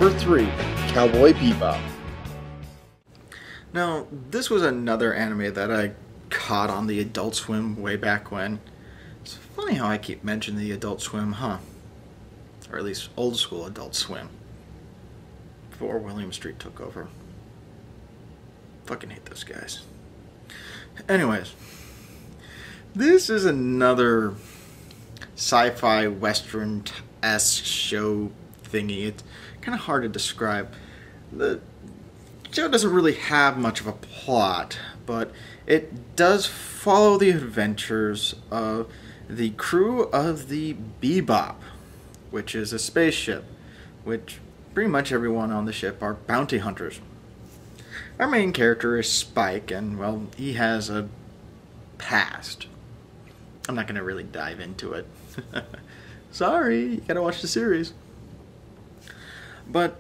Number 3, Cowboy Bebop. Now, this was another anime that I caught on the Adult Swim way back when. It's funny how I keep mentioning the Adult Swim, huh? Or at least old school Adult Swim. Before William Street took over. Fucking hate those guys. Anyways, this is another sci-fi western-esque show thingy. It's kind of hard to describe. The show doesn't really have much of a plot, but it does follow the adventures of the crew of the Bebop, which is a spaceship, which pretty much everyone on the ship are bounty hunters. Our main character is Spike, and, well, he has a past. I'm not going to really dive into it. Sorry, you gotta watch the series. But,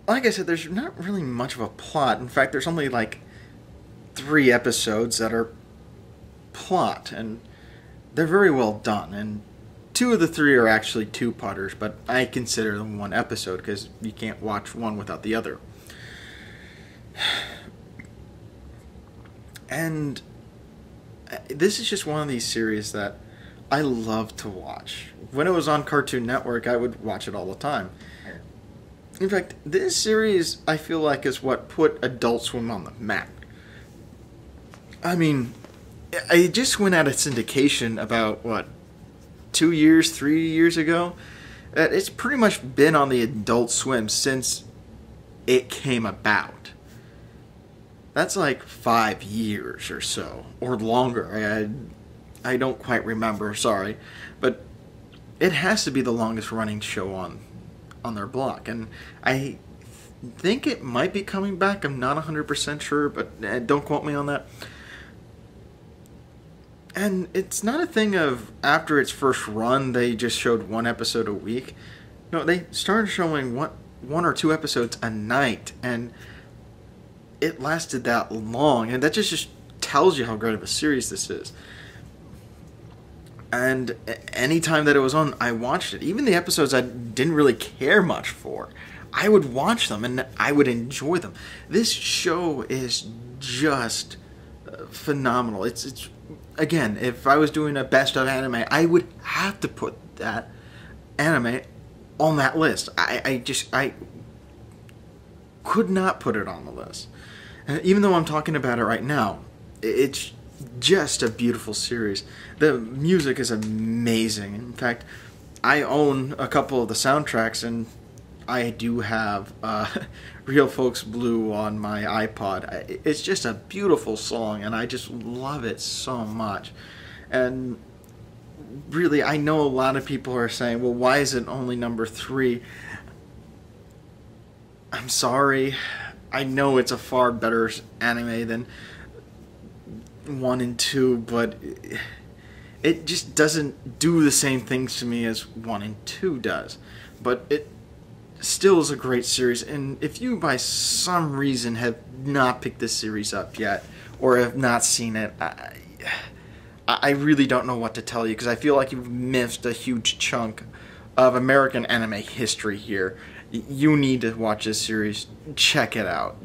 like I said, there's not really much of a plot. In fact, there's only, like, 3 episodes that are plot, and they're very well done. And 2 of the 3 are actually 2-parters, but I consider them 1 episode, because you can't watch one without the other. And this is just one of these series that I love to watch. When it was on Cartoon Network, I would watch it all the time. In fact, this series, I feel like, is what put Adult Swim on the map. I mean, it just went out of syndication about, 2 years, 3 years ago? It's pretty much been on the Adult Swim since it came about. That's like 5 years or so, or longer. I don't quite remember, sorry. But it has to be the longest running show on their block. And I think it might be coming back. I'm not 100% sure, but don't quote me on that. And it's not a thing of after its first run, they just showed 1 episode a week. No, they started showing one or 2 episodes a night, and it lasted that long, and that just tells you how great of a series this is. And any time that it was on, I watched it. Even the episodes I didn't really care much for, I would watch them and I would enjoy them. This show is just phenomenal. It's again, if I was doing a best of anime, I would have to put that anime on that list. I could not put it on the list. And even though I'm talking about it right now, it's just a beautiful series. The music is amazing. In fact, I own a couple of the soundtracks, and I do have Real Folks Blue on my iPod. It's just a beautiful song, and I just love it so much. And really, I know a lot of people are saying, well, why is it only number 3? I'm sorry. I know it's a far better anime than 1 and 2, but it just doesn't do the same things to me as 1 and 2 does. But it still is a great series, and if you by some reason have not picked this series up yet, or have not seen it, I really don't know what to tell you, because I feel like you've missed a huge chunk of American anime history here. You need to watch this series. Check it out.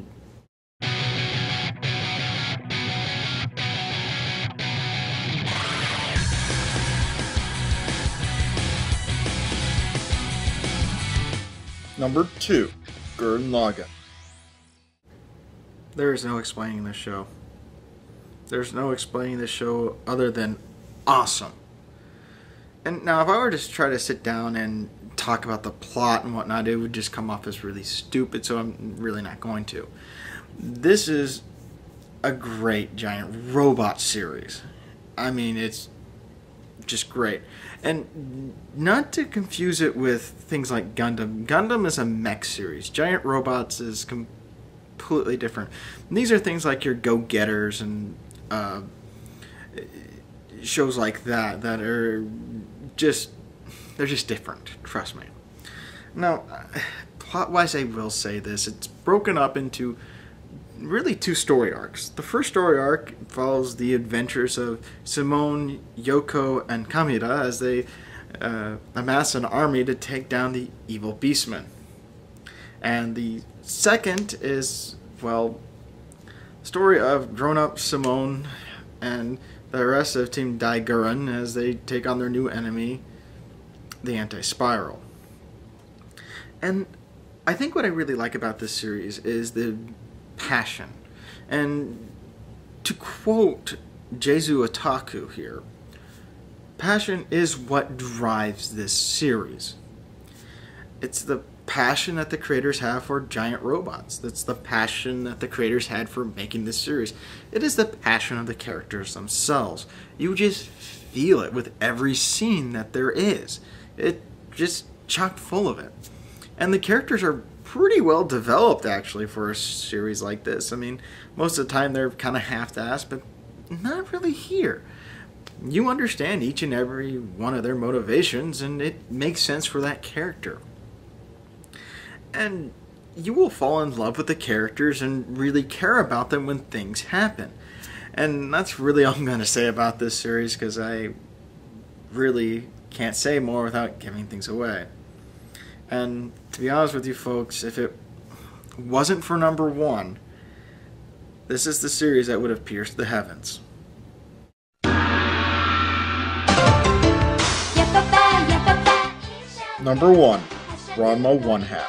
Number 2, Gurren Lagann. There is no explaining this show. There's no explaining this show other than awesome. And now, if I were to try to sit down and talk about the plot and whatnot, it would just come off as really stupid, so I'm really not going to. This is a great giant robot series. I mean, it's just great. And not to confuse it with things like Gundam. Gundam is a mech series. Giant robots is completely different. And these are things like your Go-Getters and shows like that are just, they're just different, trust me. Now, plot-wise, I will say this. It's broken up into really 2 story arcs. The first story arc follows the adventures of Simone, Yoko, and Kamira as they amass an army to take down the evil Beastmen. And the second is, well, story of grown-up Simone and the rest of Team Gurren as they take on their new enemy, the Anti-Spiral. And I think what I really like about this series is the passion. And to quote Jezu Otaku here, passion is what drives this series. It's the passion that the creators have for giant robots. That's the passion that the creators had for making this series. It is the passion of the characters themselves. You just feel it with every scene that there is. It's just chock full of it. And the characters are pretty well developed, actually, for a series like this. I mean, most of the time they're kind of half-assed, but not really here. You understand each and every one of their motivations, and it makes sense for that character. And you will fall in love with the characters and really care about them when things happen. And that's really all I'm going to say about this series, because I really can't say more without giving things away. And to be honest with you folks, if it wasn't for number 1, this is the series that would have pierced the heavens. Number 1, Ranma 1/2.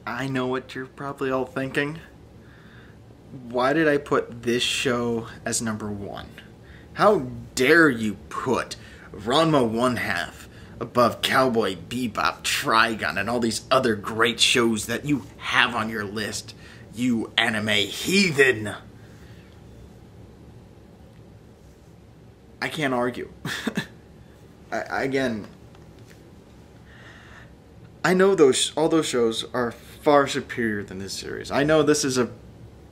I know what you're probably all thinking. Why did I put this show as number 1? How dare you put Ranma 1/2 above Cowboy, Bebop, Trigun, and all these other great shows that you have on your list, you anime heathen? I can't argue. Again, I know all those shows are far superior than this series. I know this is a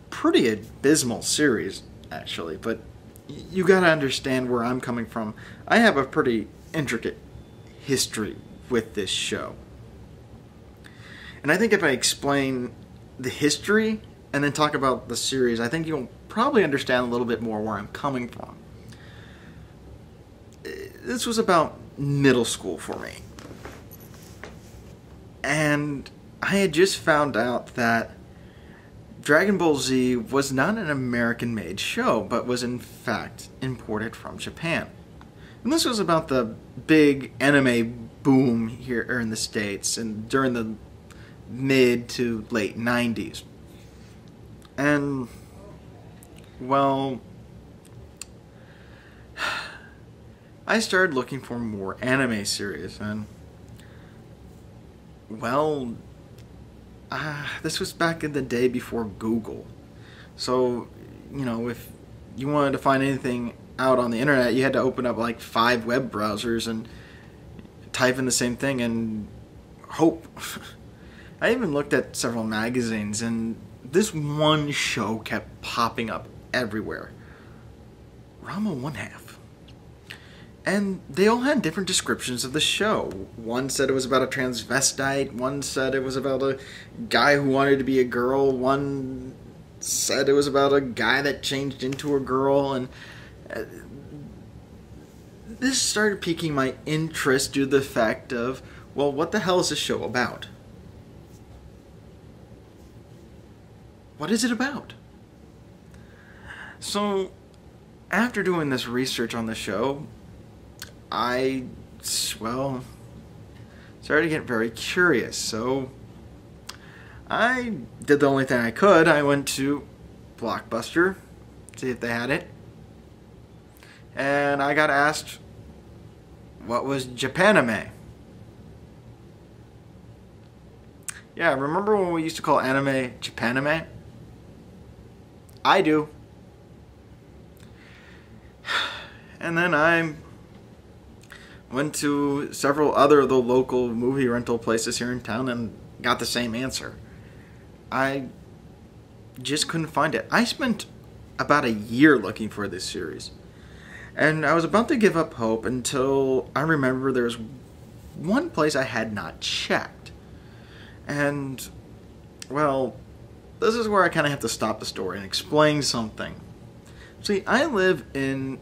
pretty abysmal series, actually, but you gotta understand where I'm coming from. I have a pretty intricate history with this show. And I think if I explain the history and then talk about the series, I think you'll probably understand a little bit more where I'm coming from. This was about middle school for me. And I had just found out that Dragon Ball Z was not an American-made show, but was in fact imported from Japan. And this was about the big anime boom here in the States and during the mid to late 90s. And, well, I started looking for more anime series, and, well, this was back in the day before Google. So, you know, if you wanted to find anything out on the internet, you had to open up like 5 web browsers and type in the same thing and hope. I even looked at several magazines, and this one show kept popping up everywhere. Ranma 1/2. And they all had different descriptions of the show. One said it was about a transvestite, one said it was about a guy who wanted to be a girl, one said it was about a guy that changed into a girl, and this started piquing my interest due to the fact of, well, what the hell is this show about? What is it about? So, after doing this research on the show, I, well, started to get very curious. So, I did the only thing I could. I went to Blockbuster, see if they had it. And I got asked, what was Japanime? Yeah, remember when we used to call anime Japanime? I do. And then I went to several other of the local movie rental places here in town and got the same answer. I just couldn't find it. I spent about a year looking for this series. And I was about to give up hope until I remember there was one place I had not checked. And, well, this is where I kind of have to stop the story and explain something. See, I live in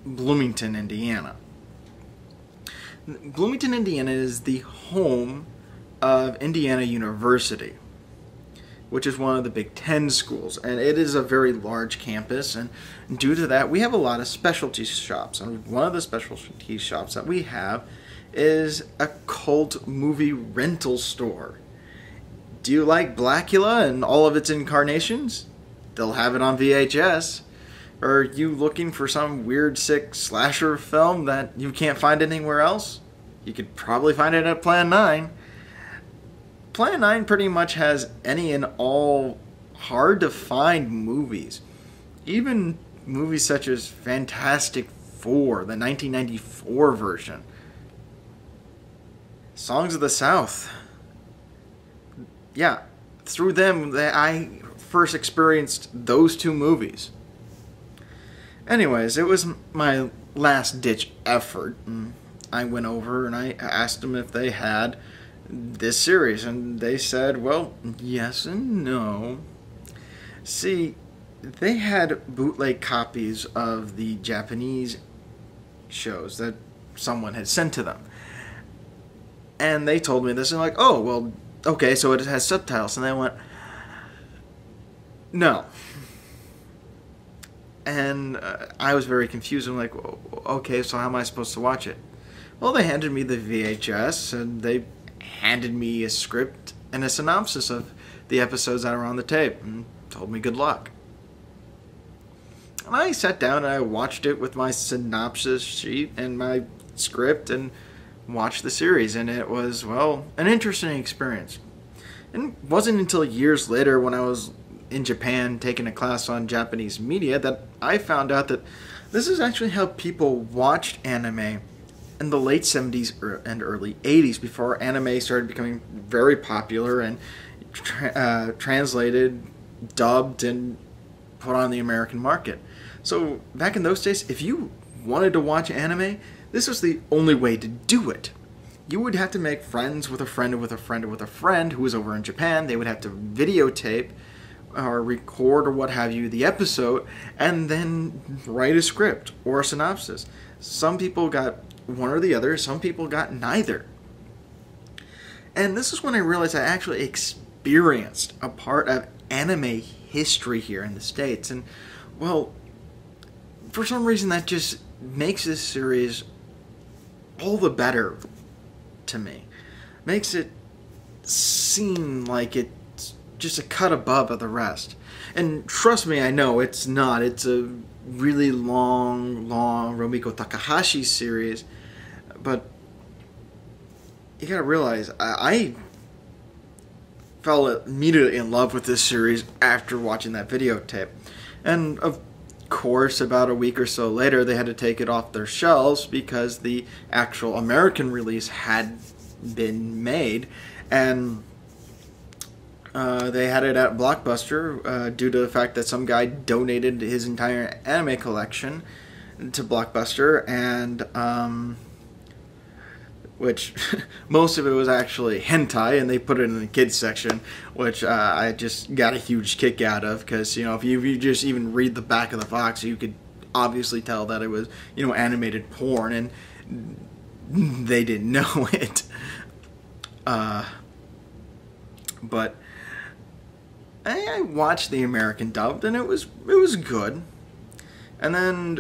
Bloomington, Indiana. Bloomington, Indiana is the home of Indiana University, which is one of the Big Ten schools, and it is a very large campus, and due to that, we have a lot of specialty shops, and one of the specialty shops that we have is a cult movie rental store. Do you like Blackula and all of its incarnations? They'll have it on VHS. Are you looking for some weird, sick slasher film that you can't find anywhere else? You could probably find it at Plan 9. Plan 9 pretty much has any and all hard-to-find movies. Even movies such as Fantastic Four, the 1994 version. Songs of the South. Yeah, through them I first experienced those two movies. Anyways, it was my last-ditch effort. And I went over and I asked them if they had this series, and they said, well, yes and no. See, they had bootleg copies of the Japanese shows that someone had sent to them. And they told me this, and like, oh, well, okay, so it has subtitles. And I went, no. And I was very confused. I'm like, okay, so how am I supposed to watch it? Well, they handed me the VHS, and they handed me a script and a synopsis of the episodes that are on the tape, and told me good luck. And I sat down and I watched it with my synopsis sheet and my script and watched the series, and it was, well, an interesting experience. And it wasn't until years later, when I was in Japan taking a class on Japanese media, that I found out that this is actually how people watched anime in the late 70s and early 80s, before anime started becoming very popular and translated, dubbed, and put on the American market. So back in those days, if you wanted to watch anime, this was the only way to do it. You would have to make friends with a friend with a friend with a friend who was over in Japan. They would have to videotape or record or what have you the episode, and then write a script or a synopsis. Some people got one or the other, some people got neither. And this is when I realized I actually experienced a part of anime history here in the States. And, well, for some reason that just makes this series all the better to me. Makes it seem like it's just a cut above the rest. And trust me, I know it's not. It's a really long Romiko Takahashi series. But you gotta realize, I fell immediately in love with this series after watching that videotape. And of course, about a week or so later, they had to take it off their shelves because the actual American release had been made. And they had it at Blockbuster due to the fact that some guy donated his entire anime collection to Blockbuster, and which most of it was actually hentai, and they put it in the kids section, which I just got a huge kick out of, because, you know, if you just even read the back of the box, you could obviously tell that it was, you know, animated porn, and they didn't know it. But I watched the American dubbed, and it was good. And then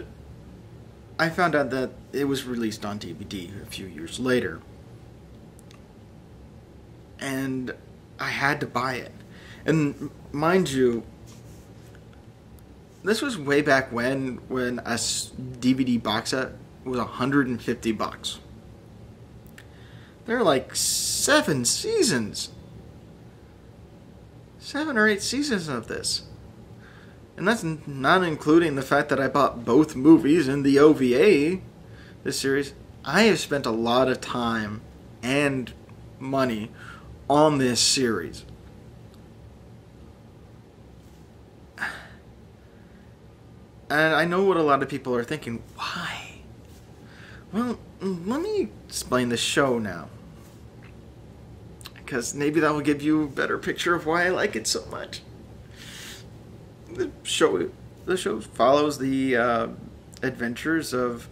I found out that it was released on DVD a few years later. And I had to buy it. And mind you, this was way back when a DVD box set was $150. There are like 7 seasons. 7 or 8 seasons of this. And that's not including the fact that I bought both movies and the OVA, this series. I have spent a lot of time and money on this series. And I know what a lot of people are thinking. Why? Well, let me explain the show now. Because maybe that will give you a better picture of why I like it so much. The show follows the adventures of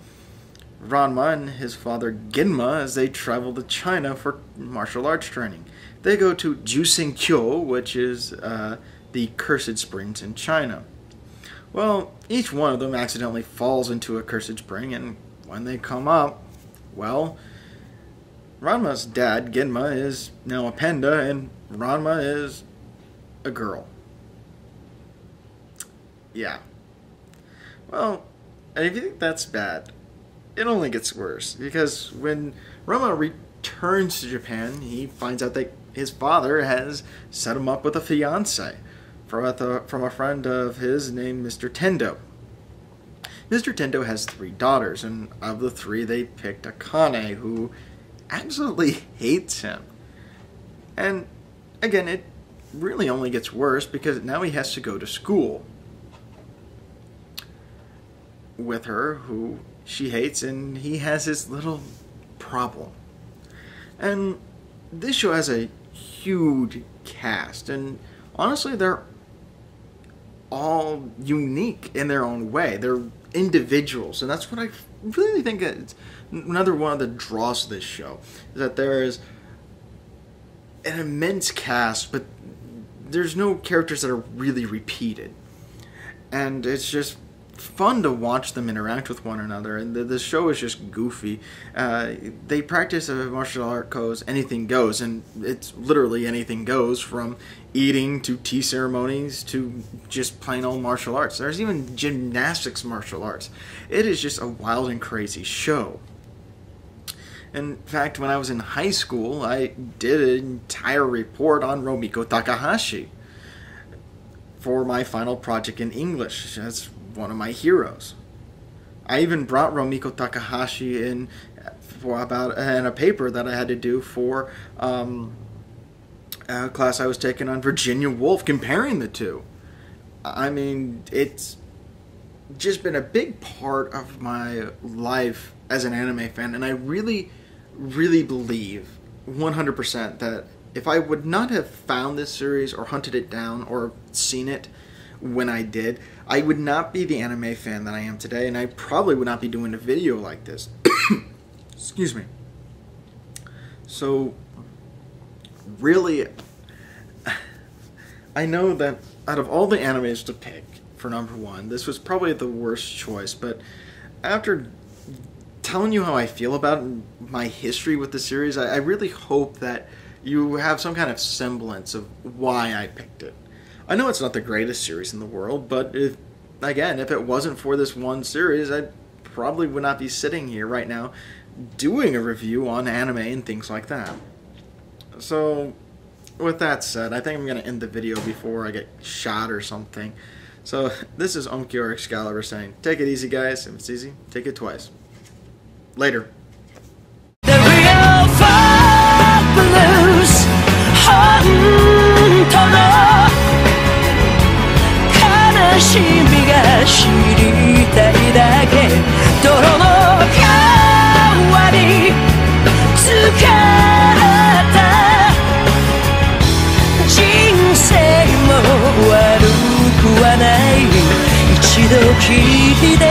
Ranma and his father Genma as they travel to China for martial arts training. They go to Jusenkyo, which is the Cursed Springs in China. Well, each one of them accidentally falls into a cursed spring, and when they come up, well, Ranma's dad, Genma, is now a panda, and Ranma is a girl. Yeah. Well, and if you think that's bad, it only gets worse, because when Ranma returns to Japan, he finds out that his father has set him up with a fiancé from a friend of his named Mr. Tendo. Mr. Tendo has 3 daughters, and of the 3, they picked Akane, who absolutely hates him. And again, it really only gets worse because now he has to go to school with her, who she hates, and he has his little problem. And this show has a huge cast, and honestly, they're all unique in their own way. They're individuals, and that's what I really think is another one of the draws to this show, is that there is an immense cast, but there's no characters that are really repeated, and it's just fun to watch them interact with one another. And the show is just goofy. They practice a martial art goes anything goes, and it's literally anything goes, from eating to tea ceremonies to just plain old martial arts. There's even gymnastics martial arts. It is just a wild and crazy show. In fact, when I was in high school, I did an entire report on Romiko Takahashi for my final project in English. That's one of my heroes. I even brought Romiko Takahashi in a paper that I had to do for a class I was taking on Virginia Woolf, comparing the two. I mean, it's just been a big part of my life as an anime fan, and I really, really believe 100% that if I would not have found this series or hunted it down or seen it when I did, I would not be the anime fan that I am today, and I probably would not be doing a video like this. Excuse me. So, really, I know that out of all the animes to pick for number 1, this was probably the worst choice, but after telling you how I feel about my history with the series, I really hope that you have some kind of semblance of why I picked it. I know it's not the greatest series in the world, but if it wasn't for this one series, I probably would not be sitting here right now doing a review on anime and things like that. So, with that said, I think I'm going to end the video before I get shot or something. So, this is Omki or Excalibur saying, take it easy, guys. If it's easy, take it twice. Later. The real fuck blues,しみが知りたいだけ泥の川に疲れた人生も悪くはない一度きりで